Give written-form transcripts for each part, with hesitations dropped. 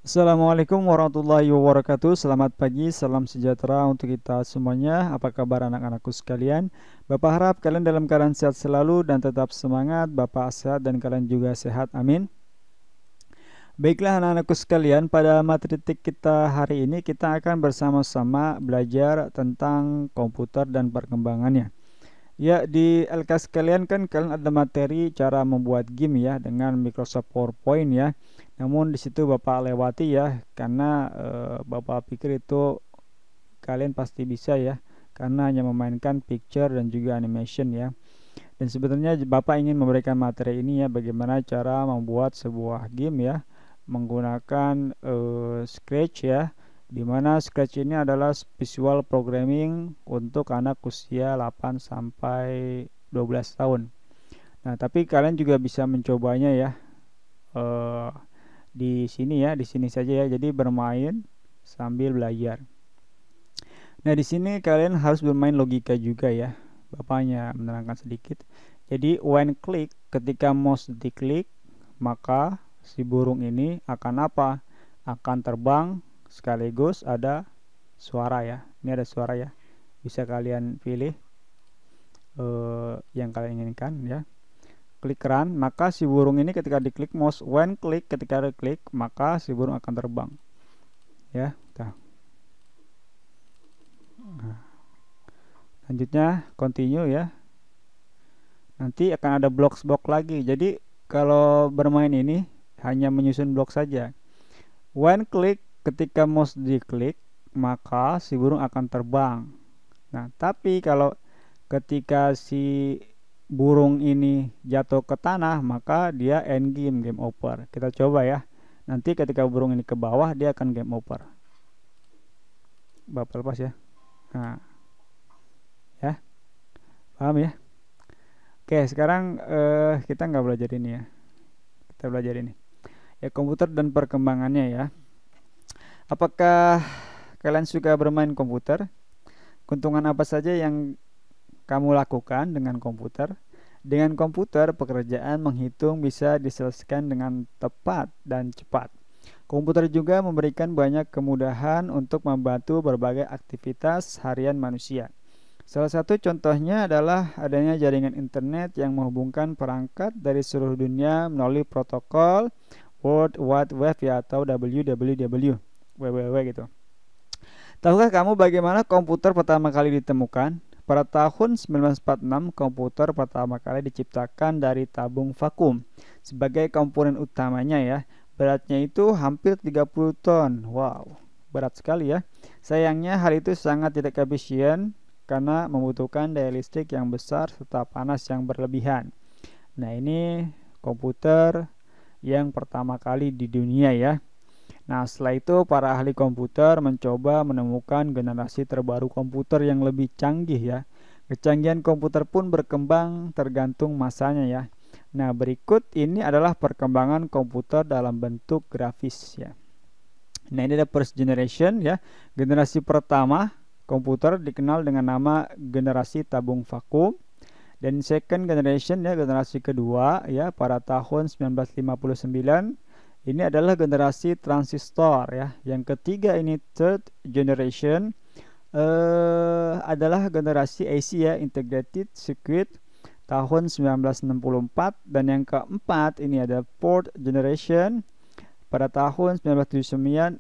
Assalamualaikum warahmatullahi wabarakatuh. Selamat pagi, salam sejahtera untuk kita semuanya. Apa kabar anak-anakku sekalian? Bapak harap kalian dalam keadaan sehat selalu dan tetap semangat. Bapak sehat dan kalian juga sehat. Amin. Baiklah anak-anakku sekalian, pada materi kita hari ini kita akan bersama-sama belajar tentang komputer dan perkembangannya. Ya, di LKS kalian kan kalian ada materi cara membuat game ya dengan Microsoft PowerPoint ya. Namun di situ Bapak lewati ya karena Bapak pikir itu kalian pasti bisa ya karena hanya memainkan picture dan juga animation ya. Dan sebenarnya Bapak ingin memberikan materi ini ya bagaimana cara membuat sebuah game ya menggunakan Scratch ya, dimana Scratch ini adalah visual programming untuk anak usia 8 sampai 12 tahun. Nah, tapi kalian juga bisa mencobanya ya di sini ya, di sini saja ya. Jadi bermain sambil belajar. Nah, di sini kalian harus bermain logika juga ya. Bapaknya menerangkan sedikit. Jadi when click, ketika mouse diklik, maka si burung ini akan apa? Akan terbang sekaligus ada suara ya. Ini ada suara ya. Bisa kalian pilih yang kalian inginkan ya. Klik run, maka si burung ini ketika diklik mouse, when click, ketika diklik, maka si burung akan terbang ya. Nah, lanjutnya continue ya. Nanti akan ada blok lagi. Jadi kalau bermain ini hanya menyusun blok saja. When click, ketika mouse diklik, maka si burung akan terbang. Nah, tapi kalau ketika si burung ini jatuh ke tanah, maka dia end game, game over. Kita coba ya. Nanti ketika burung ini ke bawah, dia akan game over. Bapak lepas ya. Nah, ya, paham ya? Oke, sekarang kita nggak belajar ini ya. Kita belajar ini. Ya, komputer dan perkembangannya ya. Apakah kalian suka bermain komputer? Keuntungan apa saja yang kamu lakukan dengan komputer? Dengan komputer, pekerjaan menghitung bisa diselesaikan dengan tepat dan cepat. Komputer juga memberikan banyak kemudahan untuk membantu berbagai aktivitas harian manusia. Salah satu contohnya adalah adanya jaringan internet yang menghubungkan perangkat dari seluruh dunia melalui protokol World Wide Web ya, atau WWW gitu. Tahukah kamu bagaimana komputer pertama kali ditemukan? Pada tahun 1946, komputer pertama kali diciptakan dari tabung vakum sebagai komponen utamanya ya. Beratnya itu hampir 30 ton. Wow, berat sekali ya. Sayangnya hal itu sangat tidak efisien karena membutuhkan daya listrik yang besar serta panas yang berlebihan. Nah, ini komputer yang pertama kali di dunia ya. Nah, setelah itu para ahli komputer mencoba menemukan generasi terbaru komputer yang lebih canggih ya. Kecanggihan komputer pun berkembang tergantung masanya ya. Nah, berikut ini adalah perkembangan komputer dalam bentuk grafis ya. Nah, ini ada first generation ya. Generasi pertama komputer dikenal dengan nama generasi tabung vakum. Dan second generation ya, generasi kedua ya, pada tahun 1959 ini adalah generasi transistor ya. Yang ketiga ini third generation adalah generasi AC ya, integrated circuit, tahun 1964. Dan yang keempat ini ada fourth generation pada tahun 1979.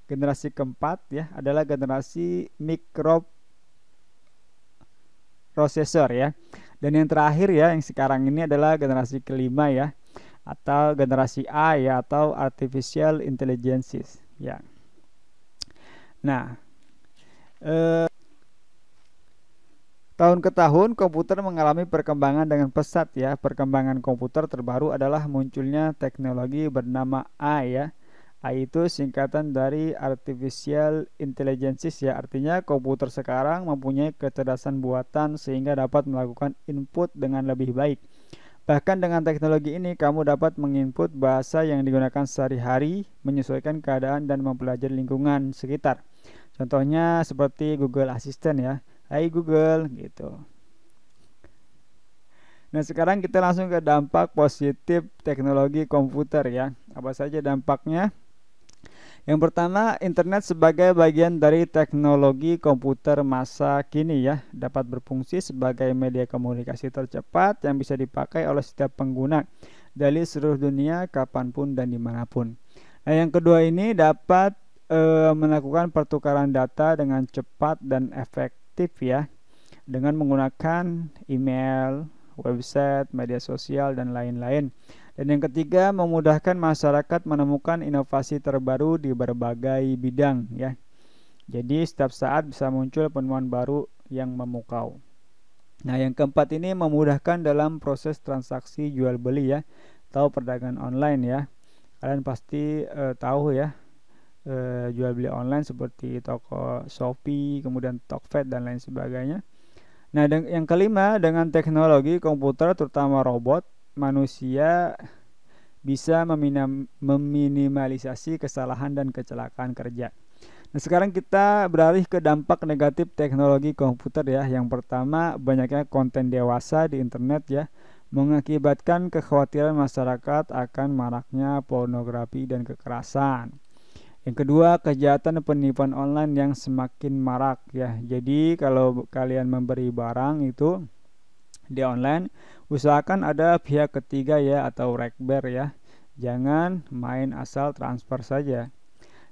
Generasi keempat ya adalah generasi microprocessor ya. Dan yang terakhir ya, yang sekarang ini adalah generasi kelima ya, atau generasi A ya, atau artificial intelligence ya. Nah, tahun ke tahun komputer mengalami perkembangan dengan pesat ya. Perkembangan komputer terbaru adalah munculnya teknologi bernama AI ya. AI itu singkatan dari artificial intelligence ya. Artinya komputer sekarang mempunyai kecerdasan buatan sehingga dapat melakukan input dengan lebih baik. Bahkan dengan teknologi ini kamu dapat menginput bahasa yang digunakan sehari-hari, menyesuaikan keadaan dan mempelajari lingkungan sekitar. Contohnya seperti Google Assistant ya. Hai Google gitu. Nah, sekarang kita langsung ke dampak positif teknologi komputer ya. Apa saja dampaknya? Yang pertama, internet sebagai bagian dari teknologi komputer masa kini ya, dapat berfungsi sebagai media komunikasi tercepat yang bisa dipakai oleh setiap pengguna dari seluruh dunia kapanpun dan dimanapun. Nah, yang kedua ini dapat melakukan pertukaran data dengan cepat dan efektif ya, dengan menggunakan email, website, media sosial, dan lain-lain. Dan yang ketiga, memudahkan masyarakat menemukan inovasi terbaru di berbagai bidang ya. Jadi setiap saat bisa muncul penemuan baru yang memukau. Nah, yang keempat ini memudahkan dalam proses transaksi jual beli ya, atau perdagangan online ya. Kalian pasti tahu ya, jual beli online seperti toko Shopee, kemudian Tokped dan lain sebagainya. Nah, yang kelima, dengan teknologi komputer terutama robot, manusia bisa meminimalisasi kesalahan dan kecelakaan kerja. Nah, sekarang kita beralih ke dampak negatif teknologi komputer ya. Yang pertama, banyaknya konten dewasa di internet ya, mengakibatkan kekhawatiran masyarakat akan maraknya pornografi dan kekerasan. Yang kedua, kejahatan penipuan online yang semakin marak ya. Jadi kalau kalian memberi barang itu di online, usahakan ada pihak ketiga ya, atau rekber ya. Jangan main asal transfer saja.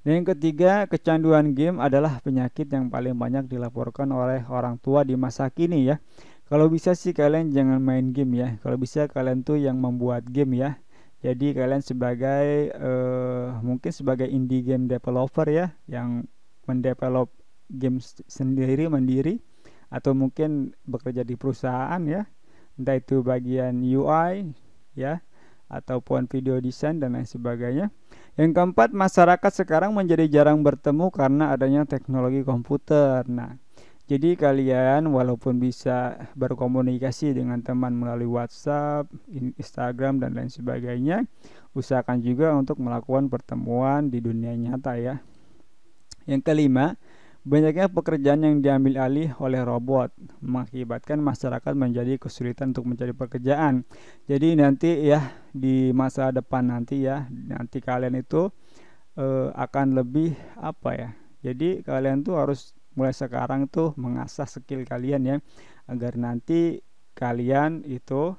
Dan yang ketiga, kecanduan game adalah penyakit yang paling banyak dilaporkan oleh orang tua di masa kini ya. Kalau bisa sih kalian jangan main game ya. Kalau bisa kalian tuh yang membuat game ya. Jadi kalian sebagai mungkin sebagai indie game developer ya, yang mendevelop game sendiri mandiri, atau mungkin bekerja di perusahaan ya, entah itu bagian UI ya, ataupun video desain dan lain sebagainya. Yang keempat, masyarakat sekarang menjadi jarang bertemu karena adanya teknologi komputer. Nah, jadi kalian walaupun bisa berkomunikasi dengan teman melalui WhatsApp, Instagram, dan lain sebagainya, usahakan juga untuk melakukan pertemuan di dunia nyata ya. Yang kelima, banyaknya pekerjaan yang diambil alih oleh robot mengakibatkan masyarakat menjadi kesulitan untuk mencari pekerjaan. Jadi nanti ya, di masa depan nanti ya, nanti kalian itu akan lebih apa ya. Jadi kalian tuh harus mulai sekarang tuh mengasah skill kalian ya, agar nanti kalian itu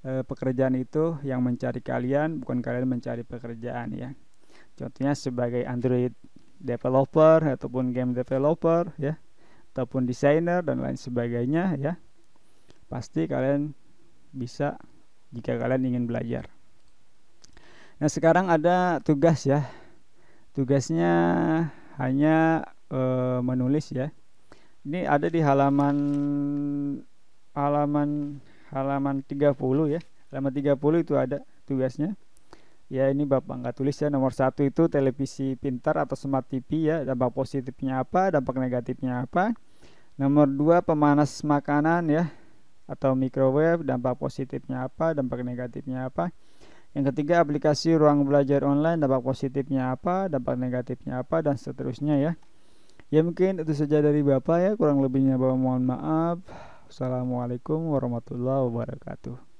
pekerjaan itu yang mencari kalian, bukan kalian mencari pekerjaan ya. Contohnya sebagai Android developer ataupun game developer ya, ataupun desainer dan lain sebagainya ya. Pasti kalian bisa jika kalian ingin belajar. Nah, sekarang ada tugas ya. Tugasnya hanya menulis ya. Ini ada di halaman 30 ya. Halaman 30 itu ada tugasnya. Ya, ini Bapak nggak tulis ya. Nomor 1 itu televisi pintar atau smart TV ya. Dampak positifnya apa, dampak negatifnya apa. Nomor 2 pemanas makanan ya, atau microwave, dampak positifnya apa, dampak negatifnya apa. Yang ketiga, aplikasi ruang belajar online, dampak positifnya apa, dampak negatifnya apa, dan seterusnya ya. Ya, mungkin itu saja dari Bapak ya, kurang lebihnya Bapak mohon maaf. Assalamualaikum warahmatullahi wabarakatuh.